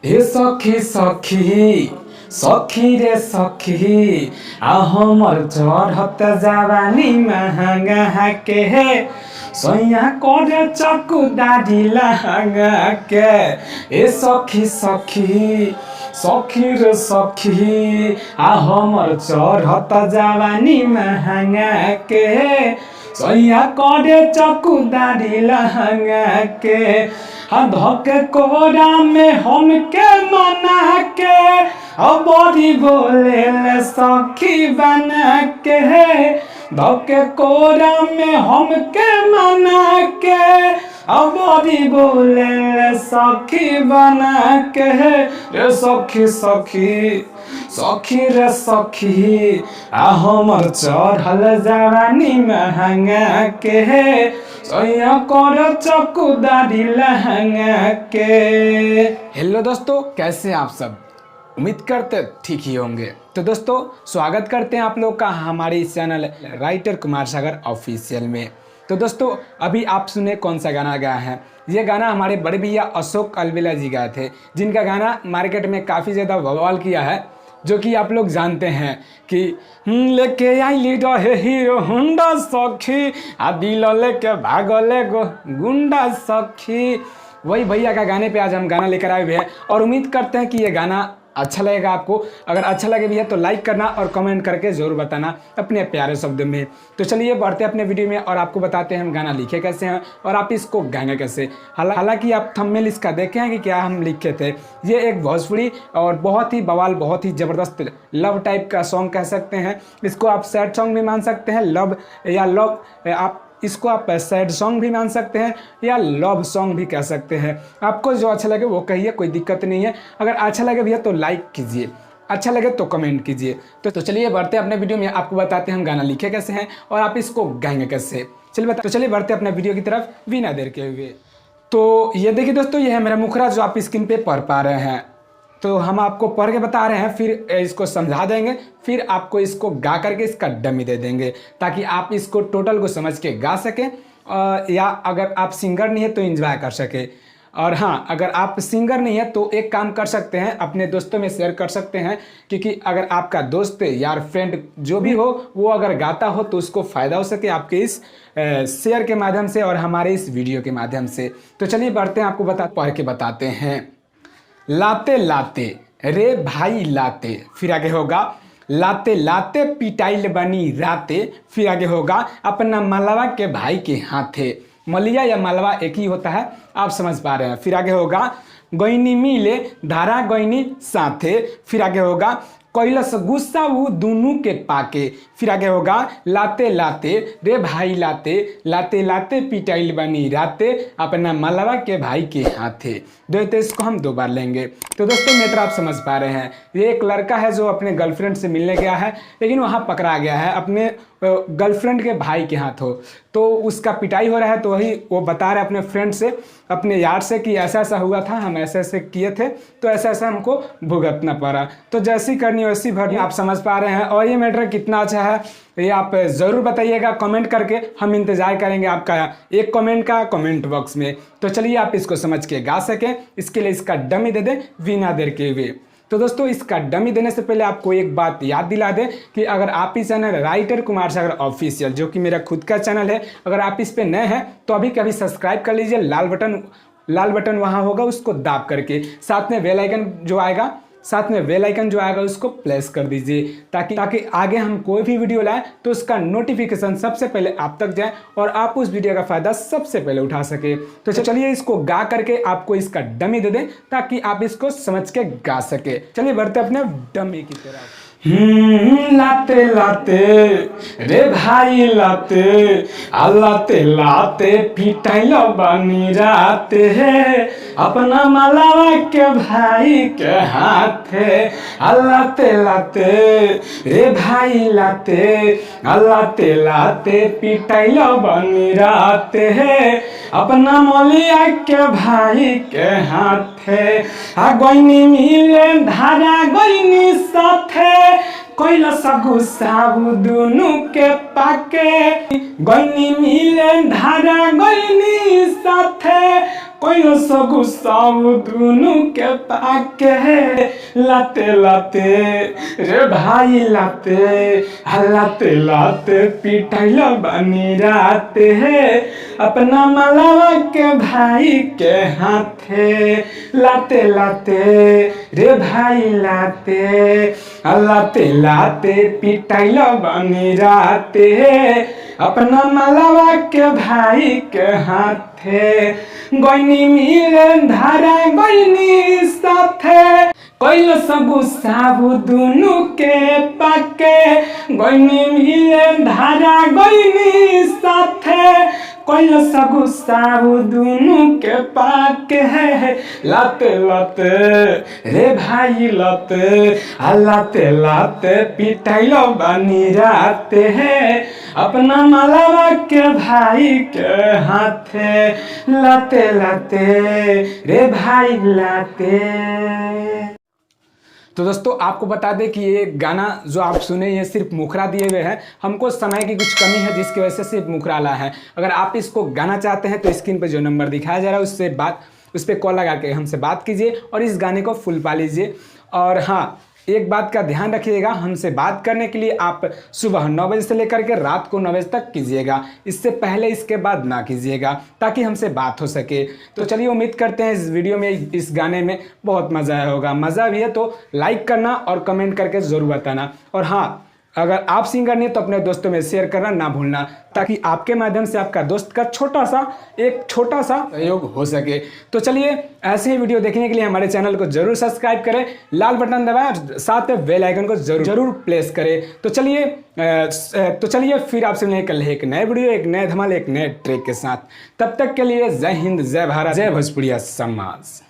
हे सखी सखी सखी रे सखी आ हमर चढ़त जवानी महंगा के सैया करे चकू दाढ़ी लहंगा के। ए सखी सखी सखी रे सखी आ हमर चढ़त जवानी महंगा के सैया करे चकू दाढ़ी लहंगा के। धोके कोरा में हमके मना के बड़ी बोले ले सखी बना के। धोके कोरा में हमके मना के बड़ी बोले ले सखी बना के। रे सखी सखी सखी रे सखी आ हमर चढ़ल जवानी महंगा के सैया कर चकू दाढ़ी लहंगा के। हेलो दोस्तों, कैसे हैं आप सब? उम्मीद करते ठीक ही होंगे। तो दोस्तों, स्वागत करते हैं आप लोग का हमारे इस channel writer Kumar Sagar official में। तो दोस्तों, अभी आप सुने कौन सा गाना गाया है? ये गाना हमारे बड़े भैया अशोक अलबेला जी गाए थे, जिनका गाना मार्केट में काफ़ी ज़्यादा बवाल किया है, जो कि आप लोग जानते हैं कि लेके आई लीडर है हीरो हुंडा सखी आ दिल लेके भागले गो गुंडा सखी। वही भैया का गाने पे आज हम गाना लेकर आए हुए हैं और उम्मीद करते हैं कि ये गाना अच्छा लगेगा आपको। अगर अच्छा लगे भैया तो लाइक करना और कमेंट करके ज़रूर बताना अपने प्यारे शब्द में। तो चलिए बढ़ते हैं अपने वीडियो में और आपको बताते हैं हम गाना लिखे कैसे हैं और आप इसको गाएंगे कैसे। हालांकि आप थंबनेल इसका देखे हैं कि क्या हम लिखे थे। ये एक भोजपुरी और बहुत ही बवाल, बहुत ही ज़बरदस्त लव टाइप का सॉन्ग कह सकते हैं। इसको आप सैड सॉन्ग भी मान सकते हैं, लव या लव आप इसको आप सैड सॉन्ग भी मान सकते हैं या लव सॉन्ग भी कह सकते हैं। आपको जो अच्छा लगे वो कहिए, कोई दिक्कत नहीं है। अगर अच्छा लगे भैया तो लाइक कीजिए, अच्छा लगे तो कमेंट कीजिए। तो चलिए बढ़ते हैं अपने वीडियो में, आपको बताते हैं हम गाना लिखे कैसे हैं और आप इसको गाएंगे कैसे। चलिए बढ़ते हैं अपने वीडियो की तरफ बिना देर के हुए। तो ये देखिए दोस्तों, ये है मेरा मुखरा जो आप स्क्रीन पे पढ़ पा रहे हैं। तो हम आपको पढ़ के बता रहे हैं, फिर इसको समझा देंगे, फिर आपको इसको गा करके इसका डमी दे देंगे ताकि आप इसको टोटल को समझ के गा सकें। या अगर आप सिंगर नहीं है तो एंजॉय कर सके। और हाँ, अगर आप सिंगर नहीं है तो एक काम कर सकते हैं, अपने दोस्तों में शेयर कर सकते हैं, क्योंकि अगर आपका दोस्त यार फ्रेंड जो भी हो वो अगर गाता हो तो उसको फ़ायदा हो सके आपके इस शेयर के माध्यम से और हमारे इस वीडियो के माध्यम से। तो चलिए बढ़ते हैं, आपको पढ़ के बताते हैं। लाते लाते रे भाई लाते, फिर आगे होगा लाते लाते पिटाइल बनी राते, फिर आगे होगा अपना मलवा के भाई के हाथे। मलिया या मलवा एक ही होता है, आप समझ पा रहे हैं। फिर आगे होगा गईनी मिले धारा गईनी साथे, फिर आगे होगा कैलस गुस्सा वो दोनों के पाके। फिर आगे होगा लाते लाते रे भाई लाते, लाते लाते पिटाइल बनी राते अपना मलवा के भाई के हाथे। तो इसको हम 2 बार लेंगे। तो दोस्तों, मैटर आप समझ पा रहे हैं। ये एक लड़का है जो अपने गर्लफ्रेंड से मिलने गया है, लेकिन वहाँ पकड़ा गया है अपने गर्लफ्रेंड के भाई के हाथों। तो उसका पिटाई हो रहा है, तो वही वो बता रहे अपने फ्रेंड से, अपने यार से कि ऐसा ऐसा हुआ था, हम ऐसे ऐसे किए थे, तो ऐसा ऐसा हमको भुगतना पड़ा। तो जैसी करनी वैसी भरनी, आप समझ पा रहे हैं। और ये मैटर कितना अच्छा है ये आप ज़रूर बताइएगा कमेंट करके, हम इंतज़ार करेंगे आपका एक कमेंट का कमेंट बॉक्स में। तो चलिए आप इसको समझ के गा सकें, इसके लिए इसका डमी दे दें बिना देर के हुए। तो दोस्तों, इसका डमी देने से पहले आपको एक बात याद दिला दें कि अगर आप इस channel writer Kumar Sagar official, जो कि मेरा खुद का चैनल है, अगर आप इस पे नए हैं तो अभी कभी सब्सक्राइब कर लीजिए। लाल बटन वहाँ होगा, उसको दाब करके साथ में बेल आइकन जो आएगा उसको प्रेस कर दीजिए, ताकि आगे हम कोई भी वीडियो लाएं तो उसका नोटिफिकेशन सबसे पहले आप तक जाए और आप उस वीडियो का फायदा सबसे पहले उठा सके। तो चलिए इसको गा करके आपको इसका डमी दे दें ताकि आप इसको समझ के गा सके। चलिए बढ़ते अपने डमी की तरफ। लाते लाते रे भाई लाते लाते लाते पिटाइल बनी राते है अपना मलावा के भाई के हाथे। लाते लाते रे भाई लाते लाते लाते पिटाइल बनी राते है अपना मलिया के भाई के हाथे। गईनी मिले धारा गईनी साथे कैलस गुस्सा दुनू के पाके। गईनी मिले धारा गईनी साथे कोई गुस्साव दुनू के पाके लाते लाते रे भाई लाते लाते पिटाइल बनी राते अपना मलावा के भाई के हाथे लाते लाते रे भाई लाते लाते पिटाइल बनी राते अपना मलावा के भाई के हाथे गईनी मिले धारा गईनी साथे कोइलो सबु साबु दुनु के पाके गईनी मिले धारा गईनी साथे कोइलो सबु साबु दुनु के पाके लाते लाते रे भाई लाते लाते पिटाइलो बनी राते अपना मलावा के भाई के हाथे लाते लाते रे भाई लाते। तो दोस्तों आपको बता दें कि ये गाना जो आप सुने ये सिर्फ मुखरा दिए हुए हैं, हमको समय की कुछ कमी है जिसकी वजह से सिर्फ मुखरा ला है। अगर आप इसको गाना चाहते हैं तो स्क्रीन पर जो नंबर दिखाया जा रहा है उस पर कॉल लगा के हमसे बात कीजिए और इस गाने को फुल पा लीजिए। और हाँ, एक बात का ध्यान रखिएगा, हमसे बात करने के लिए आप सुबह 9 बजे से लेकर के रात को 9 बजे तक कीजिएगा, इससे पहले इसके बाद ना कीजिएगा ताकि हमसे बात हो सके। तो चलिए, उम्मीद करते हैं इस वीडियो में इस गाने में बहुत मज़ा आया होगा। मज़ा भी है तो लाइक करना और कमेंट करके ज़रूर बताना। और हाँ, अगर आप सिंगर नहीं तो अपने दोस्तों में शेयर करना ना भूलना ताकि आपके माध्यम से आपका दोस्त का एक छोटा सा सहयोग हो सके। तो चलिए, ऐसे ही वीडियो देखने के लिए हमारे चैनल को जरूर सब्सक्राइब करें, लाल बटन दबाएं और साथ में बेल आइकन को जरूर प्रेस करें। तो चलिए फिर आपसे मिलेंगे कल एक नए वीडियो, एक नए धमाल, एक नए ट्रैक के साथ। तब तक के लिए जय हिंद, जय भारत, जय भोजपुरिया समाज।